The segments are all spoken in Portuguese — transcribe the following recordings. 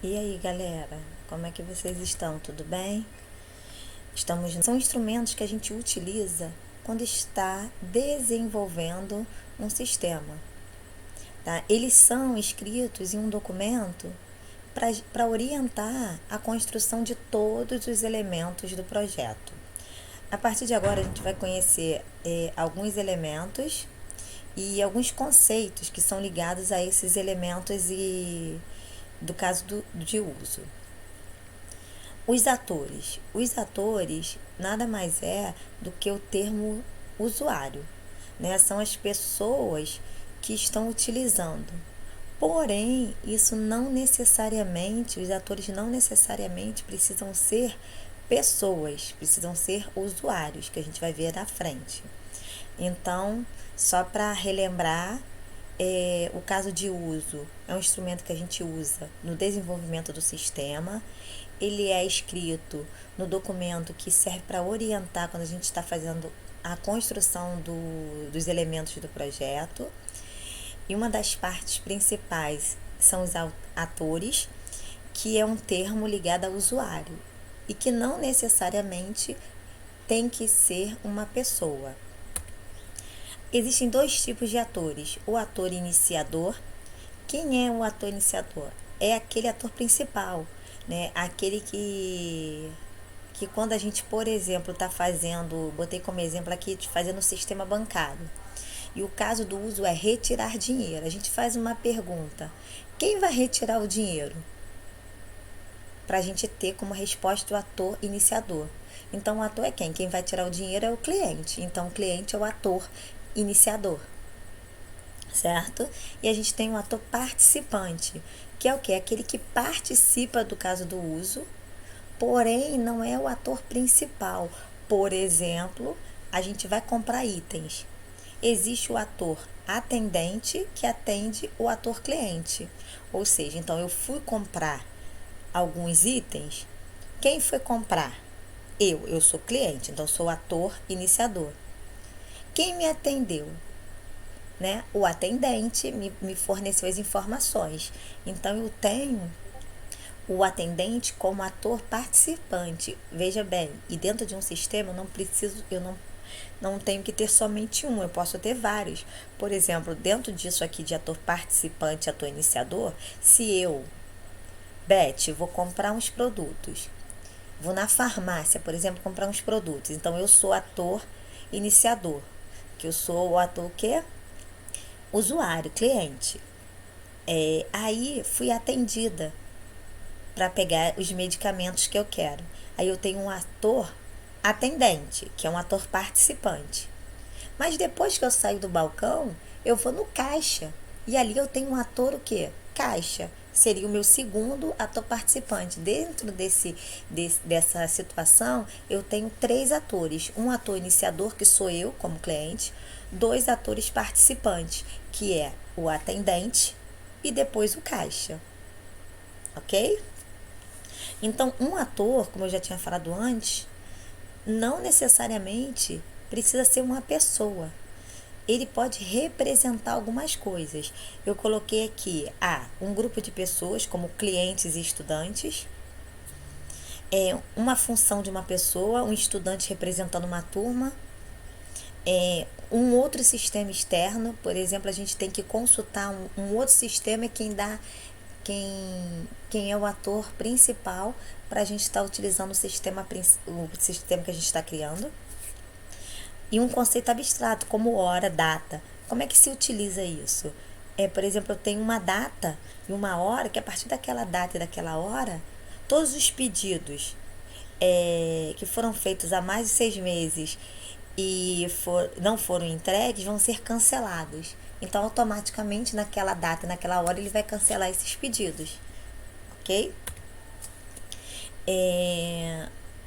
E aí, galera, como é que vocês estão? Tudo bem? São instrumentos que a gente utiliza quando está desenvolvendo um sistema, tá? Eles são escritos em um documento para orientar a construção de todos os elementos do projeto. A partir de agora, a gente vai conhecer alguns elementos e alguns conceitos que são ligados a esses elementos e do caso de uso. Os atores. Os atores nada mais é do que o termo usuário, né? São as pessoas que estão utilizando. Porém, isso não necessariamente, os atores não necessariamente precisam ser pessoas, precisam ser usuários, que a gente vai ver na frente. Então, só para relembrar, o caso de uso é um instrumento que a gente usa no desenvolvimento do sistema. Ele é escrito no documento que serve para orientar quando a gente está fazendo a construção dos elementos do projeto. E uma das partes principais são os atores, que é um termo ligado ao usuário e que não necessariamente tem que ser uma pessoa. Existem dois tipos de atores: o ator iniciador. Quem é o ator iniciador? É aquele ator principal, né? Aquele que quando a gente, por exemplo, está fazendo, botei como exemplo aqui, fazendo o sistema bancário. E o caso do uso é retirar dinheiro. A gente faz uma pergunta: quem vai retirar o dinheiro? Para a gente ter como resposta o ator iniciador. Então, o ator é quem? Quem vai tirar o dinheiro é o cliente. Então, o cliente é o ator iniciador, certo? E a gente tem um ator participante, que é o quê? Aquele que participa do caso do uso, porém não é o ator principal. Por exemplo, a gente vai comprar itens. Existe o ator atendente que atende o ator cliente. Ou seja, então eu fui comprar alguns itens. Quem foi comprar? Eu sou cliente, então sou o ator iniciador. Quem me atendeu? Né? O atendente me forneceu as informações. Então eu tenho o atendente como ator participante. Veja bem, e dentro de um sistema eu não tenho que ter somente um, eu posso ter vários. Por exemplo, dentro disso aqui de ator participante, ator iniciador, se eu, Beth, vou comprar uns produtos, vou na farmácia, por exemplo, comprar uns produtos, então eu sou ator iniciador, que eu sou o ator que usuário, cliente. Aí fui atendida para pegar os medicamentos que eu quero. Aí eu tenho um ator atendente, que é um ator participante. Mas depois que eu saio do balcão, eu vou no caixa. E ali eu tenho um ator o quê? Caixa. Seria o meu segundo ator participante. Dentro dessa situação, eu tenho 3 atores. Um ator iniciador, que sou eu como cliente. 2 atores participantes, que é o atendente e depois o caixa. Ok? Então, um ator, como eu já tinha falado antes, não necessariamente precisa ser uma pessoa. Ele pode representar algumas coisas. Eu coloquei aqui um grupo de pessoas, como clientes e estudantes. Uma função de uma pessoa, um estudante representando uma turma. Um outro sistema externo, por exemplo, a gente tem que consultar um outro sistema, quem é o ator principal para a gente estar utilizando o sistema que a gente está criando. E um conceito abstrato, como hora, data. Como é que se utiliza isso? Por exemplo, eu tenho uma data e uma hora, que a partir daquela data e daquela hora, todos os pedidos que foram feitos há mais de 6 meses e não foram entregues vão ser cancelados. Então, automaticamente, naquela data e naquela hora, ele vai cancelar esses pedidos. Ok?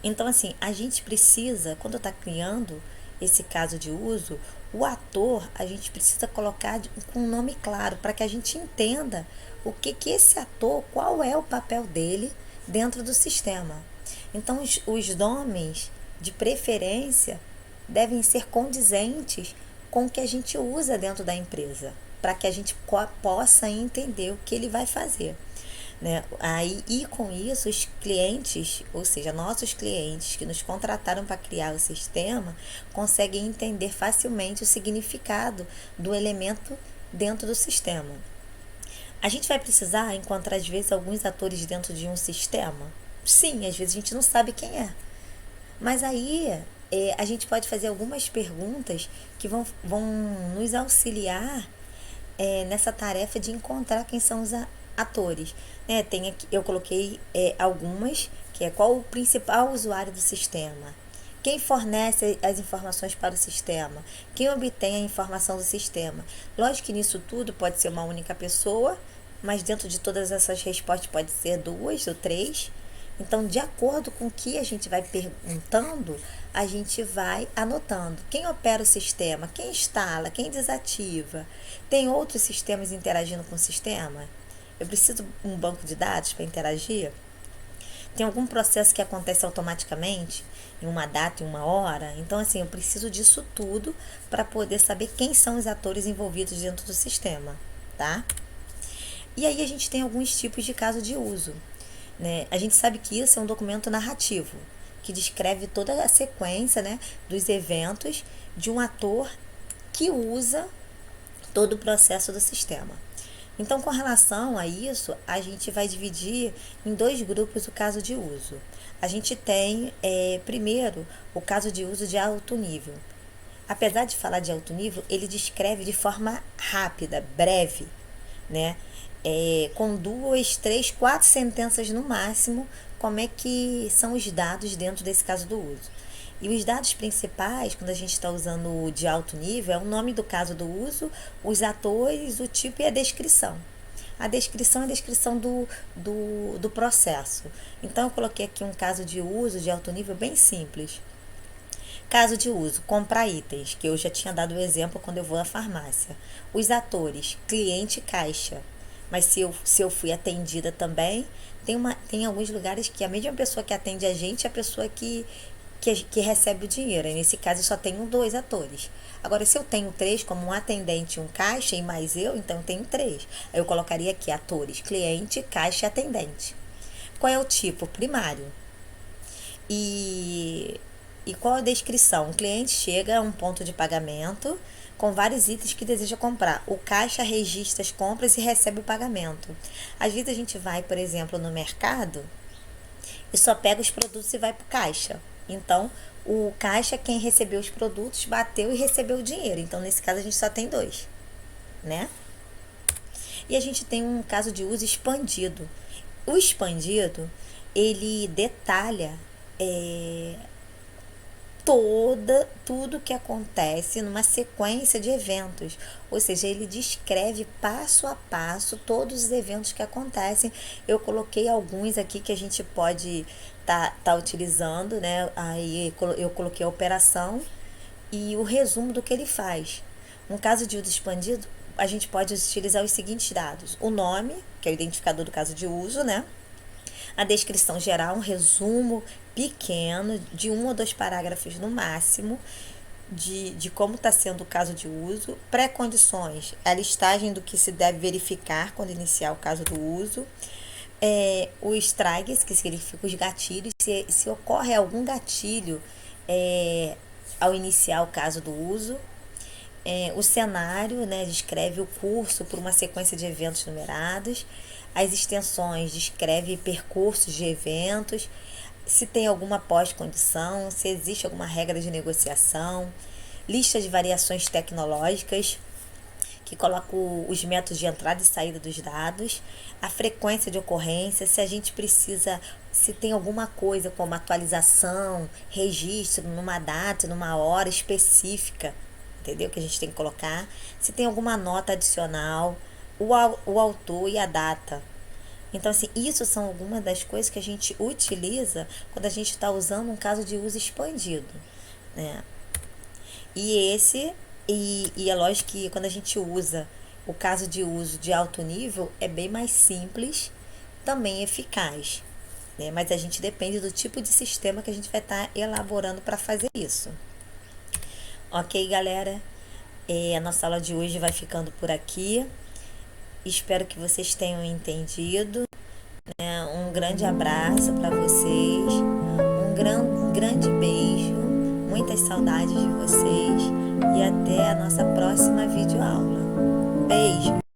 Então, assim, a gente precisa, quando está criando esse caso de uso, o ator, a gente precisa colocar com um nome claro, para que a gente entenda o que esse ator, qual é o papel dele dentro do sistema. Então, os nomes, de preferência, devem ser condizentes com o que a gente usa dentro da empresa, para que a gente possa entender o que ele vai fazer. né? Aí, e com isso, os clientes, ou seja, nossos clientes que nos contrataram para criar o sistema, conseguem entender facilmente o significado do elemento dentro do sistema. A gente vai precisar encontrar, às vezes, alguns atores dentro de um sistema? Sim, às vezes a gente não sabe quem é. Mas aí a gente pode fazer algumas perguntas que vão nos auxiliar nessa tarefa de encontrar quem são os atores. Tem aqui, eu coloquei algumas, que é qual o principal usuário do sistema, quem fornece as informações para o sistema, quem obtém a informação do sistema. Lógico que nisso tudo pode ser uma única pessoa, mas dentro de todas essas respostas pode ser duas ou três. Então, de acordo com o que a gente vai perguntando, a gente vai anotando. Quem opera o sistema? Quem instala? Quem desativa? Tem outros sistemas interagindo com o sistema? Eu preciso de um banco de dados para interagir? Tem algum processo que acontece automaticamente, em uma data, em uma hora? Então, assim, eu preciso disso tudo para poder saber quem são os atores envolvidos dentro do sistema, tá? E aí a gente tem alguns tipos de caso de uso. Né? A gente sabe que isso é um documento narrativo, que descreve toda a sequência, né, dos eventos de um ator que usa todo o processo do sistema. Então, com relação a isso, a gente vai dividir em dois grupos o caso de uso. A gente tem, primeiro, o caso de uso de alto nível. Apesar de falar de alto nível, ele descreve de forma rápida, breve, né? Com 2, 3, 4 sentenças no máximo, como é que são os dados dentro desse caso do uso. E os dados principais, quando a gente está usando o de alto nível, é o nome do caso do uso, os atores, o tipo e a descrição. A descrição é a descrição do processo. Então, eu coloquei aqui um caso de uso de alto nível bem simples. Caso de uso, comprar itens, que eu já tinha dado o exemplo quando eu vou à farmácia. Os atores, cliente e caixa. Mas se eu fui atendida também, tem alguns lugares que a mesma pessoa que atende a gente é a pessoa que recebe o dinheiro. E nesse caso eu só tenho dois atores. Agora, se eu tenho três, como um atendente, um caixa e mais eu, então eu tenho três. Aí eu colocaria aqui atores, cliente, caixa e atendente. Qual é o tipo? Primário. E qual a descrição? O cliente chega a um ponto de pagamento com vários itens que deseja comprar. O caixa registra as compras e recebe o pagamento. Às vezes a gente vai, por exemplo, no mercado e só pega os produtos e vai para o caixa. Então, o caixa é quem recebeu os produtos, bateu e recebeu o dinheiro. Então, nesse caso, a gente só tem dois, né? E a gente tem um caso de uso expandido. O expandido, ele detalha tudo que acontece numa sequência de eventos, ou seja, ele descreve passo a passo todos os eventos que acontecem. Eu coloquei alguns aqui que a gente pode tá utilizando, né? Aí eu coloquei a operação e o resumo do que ele faz. No caso de uso expandido, a gente pode utilizar os seguintes dados: o nome, que é o identificador do caso de uso, né? A descrição geral, um resumo pequeno, de 1 ou 2 parágrafos no máximo, de como está sendo o caso de uso. Pré-condições, a listagem do que se deve verificar quando iniciar o caso do uso. Os triggers, que significa os gatilhos, se ocorre algum gatilho ao iniciar o caso do uso. O cenário, né, descreve o curso por uma sequência de eventos numerados. As extensões descreve percursos de eventos, se tem alguma pós-condição, se existe alguma regra de negociação. Lista de variações tecnológicas, que coloca os métodos de entrada e saída dos dados. A frequência de ocorrência, se a gente precisa, se tem alguma coisa como atualização, registro numa data, numa hora específica, entendeu? Que a gente tem que colocar. Se tem alguma nota adicional, o autor e a data. Então, assim, isso são algumas das coisas que a gente utiliza quando a gente está usando um caso de uso expandido, né? E é lógico que quando a gente usa o caso de uso de alto nível, é bem mais simples, também eficaz, né? Mas a gente depende do tipo de sistema que a gente vai estar elaborando para fazer isso. Ok, galera? A nossa aula de hoje vai ficando por aqui. Espero que vocês tenham entendido, grande abraço para vocês, grande beijo, muitas saudades de vocês e até a nossa próxima videoaula. Beijo!